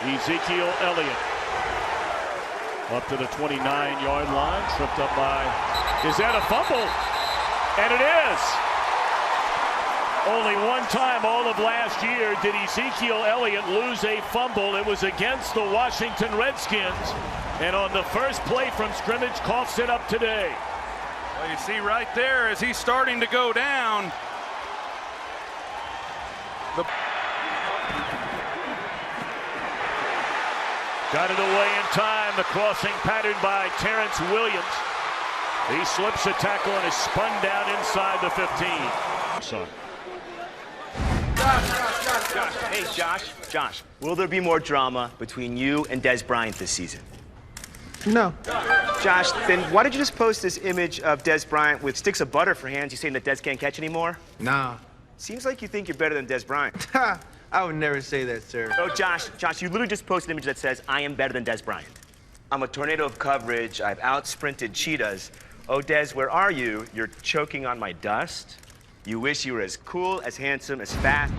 Ezekiel Elliott up to the 29-yard line, tripped up by, is that a fumble? And it is. Only one time all of last year did Ezekiel Elliott lose a fumble. It was against the Washington Redskins, and on the first play from scrimmage, coughs it up today. Well, you see right there as he's starting to go down. Got it away in time. The crossing patterned by Terrence Williams. He slips a tackle and is spun down inside the 15. So. Hey, Josh, will there be more drama between you and Dez Bryant this season? No. Josh, then why did you just post this image of Dez Bryant with sticks of butter for hands? You saying that Dez can't catch anymore? Nah. Seems like you think you're better than Dez Bryant. I would never say that, sir. Oh, Josh, you literally just posted an image that says, I am better than Dez Bryant. I'm a tornado of coverage. I've out-sprinted cheetahs. Oh, Dez, where are you? You're choking on my dust. You wish you were as cool, as handsome, as fast.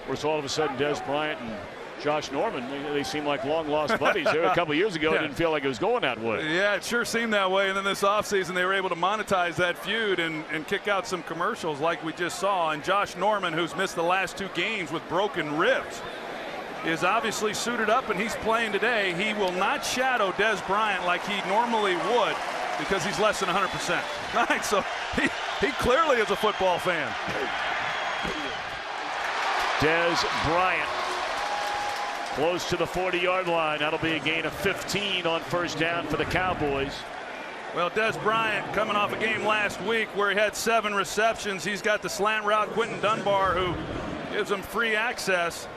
Of course, all of a sudden, Dez Bryant and Josh Norman, they seem like long-lost buddies. There a couple of years ago, it didn't feel like it was going that way. Yeah, it sure seemed that way. And then this offseason, they were able to monetize that feud and kick out some commercials like we just saw. And Josh Norman, who's missed the last 2 games with broken ribs, is obviously suited up, and he's playing today. He will not shadow Dez Bryant like he normally would because he's less than 100%. Right, so he clearly is a football fan. Dez Bryant close to the 40-yard line. That'll be a gain of 15 on first down for the Cowboys. Well, Dez Bryant coming off a game last week where he had 7 receptions. He's got the slant route, Quentin Dunbar, who gives him free access.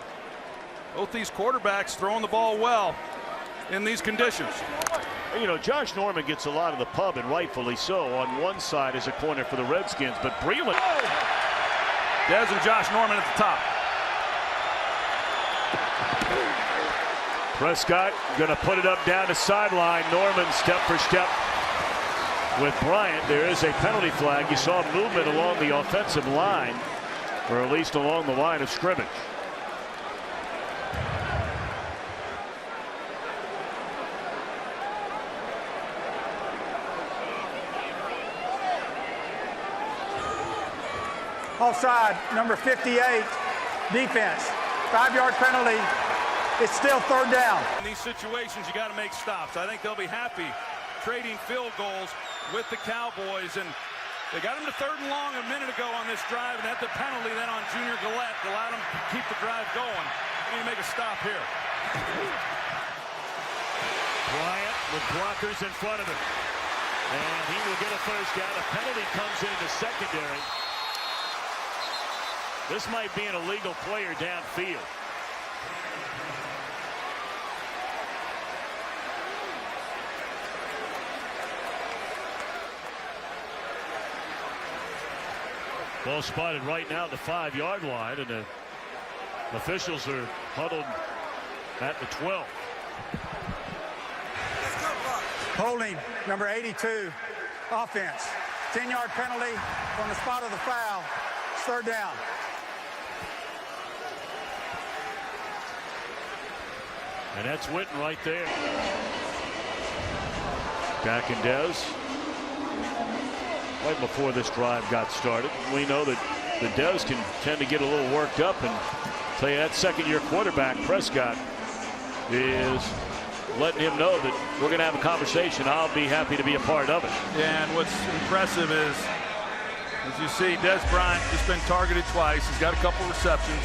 Both these quarterbacks throwing the ball well in these conditions. You know, Josh Norman gets a lot of the pub, and rightfully so, on one side as a corner for the Redskins, but Breland. Dez and Josh Norman at the top. Prescott going to put it up down the sideline. Norman step for step with Bryant. There is a penalty flag. You saw movement along the offensive line, or at least along the line of scrimmage. Offside, number 58, defense. 5-yard penalty. It's still 3rd down. In these situations, you got to make stops. I think they'll be happy trading field goals with the Cowboys. And they got him to 3rd and long a minute ago on this drive, and had the penalty then on Junior Gillette to allow him to keep the drive going. We need to make a stop here. Bryant with blockers in front of him. And he will get a first down. A penalty comes in the secondary. This might be an illegal player downfield. Ball spotted right now at the 5-yard line, and the officials are huddled at the 12. Holding, number 82, offense. 10-yard penalty from the spot of the foul. It's 3rd down. And that's Witten right there. Dak and Dez. Right before this drive got started, we know that the Dez can tend to get a little worked up, and tell you that second-year quarterback Prescott is letting him know that we're going to have a conversation. I'll be happy to be a part of it. Yeah, and what's impressive is, as you see, Dez Bryant just been targeted twice. He's got a couple receptions,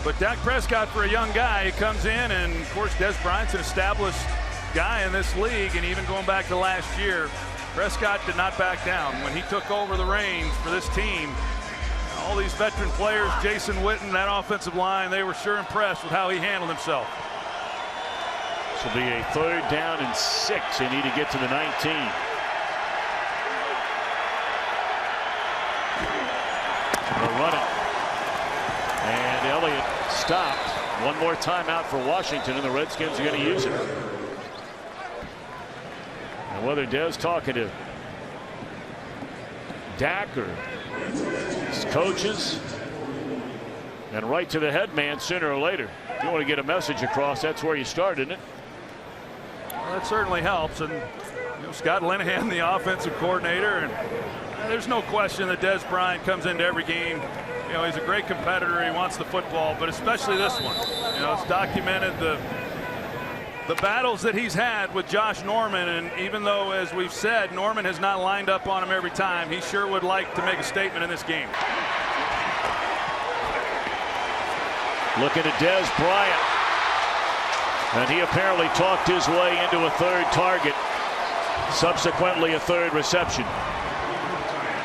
but Dak Prescott, for a young guy, he comes in, and of course Dez Bryant's an established guy in this league, and even going back to last year, Prescott did not back down. When he took over the reins for this team, all these veteran players, Jason Witten, that offensive line, they were sure impressed with how he handled himself. This will be a 3rd down and 6. They need to get to the 19. They'll run it. And Elliott stopped. One more timeout for Washington, and the Redskins are going to use it. And whether Dez talking to Dak or his coaches, And right to the head man sooner or later. If you want to get a message across, that's where you start, isn't it? Well, that certainly helps. And Scott Linehan, the offensive coordinator, and there's no question that Dez Bryant comes into every game. He's a great competitor. He wants the football, but especially this one. It's documented the battles that he's had with Josh Norman, and even though, as we've said, Norman has not lined up on him every time, he sure would like to make a statement in this game. Looking at Dez Bryant, and he apparently talked his way into a third target, subsequently a third reception.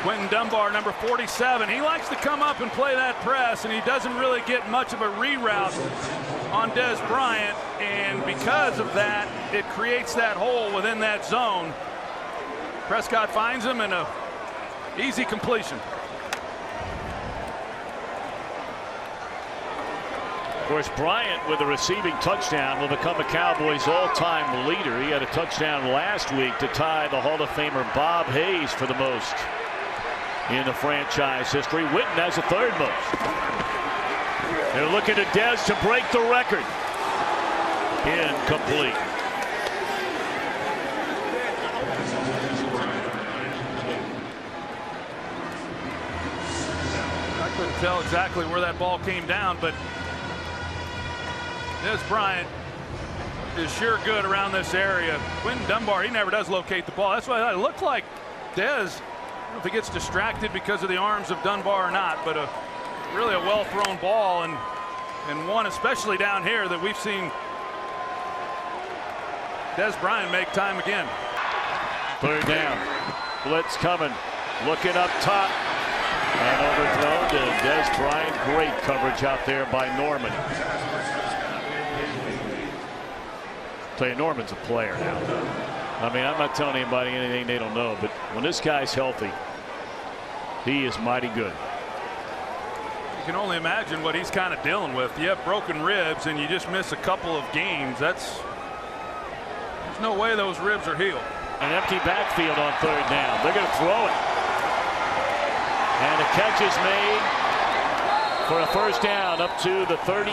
Quentin Dunbar, number 47, he likes to come up and play that press, and he doesn't really get much of a reroute on Dez Bryant, and because of that, it creates that hole within that zone. Prescott finds him, and a easy completion. Of course, Bryant, with a receiving touchdown, will become a Cowboys all-time leader. He had a touchdown last week to tie the Hall of Famer Bob Hayes for the most in the franchise history. Witten has the third most. They're looking at Dez to break the record. Incomplete. I couldn't tell exactly where that ball came down, but Dez Bryant is sure good around this area. Quentin Dunbar, he never does locate the ball. That's why it looked like Dez, I don't know if he gets distracted because of the arms of Dunbar or not, but really a well-thrown ball, and one especially down here that we've seen Dez Bryant make time again. Third down. Blitz coming. Looking up top. And overthrown to Dez Bryant. Great coverage out there by Norman. Tell you, Norman's a player now. I mean, I'm not telling anybody anything they don't know, but when this guy's healthy, he is mighty good. You can only imagine what he's kind of dealing with. You have broken ribs and you just miss a couple of games. There's no way those ribs are healed. An empty backfield on third down. They're going to throw it. And the catch is made for a first down up to the 30.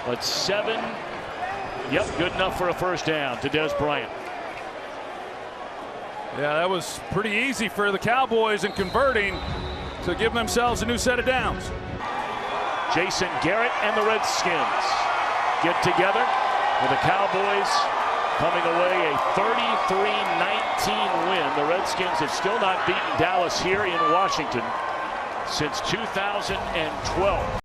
But 7. Yep, good enough for a first down to Dez Bryant. Yeah, that was pretty easy for the Cowboys in converting to give themselves a new set of downs. Jason Garrett and the Redskins get together with the Cowboys coming away a 33-19 win. The Redskins have still not beaten Dallas here in Washington since 2012.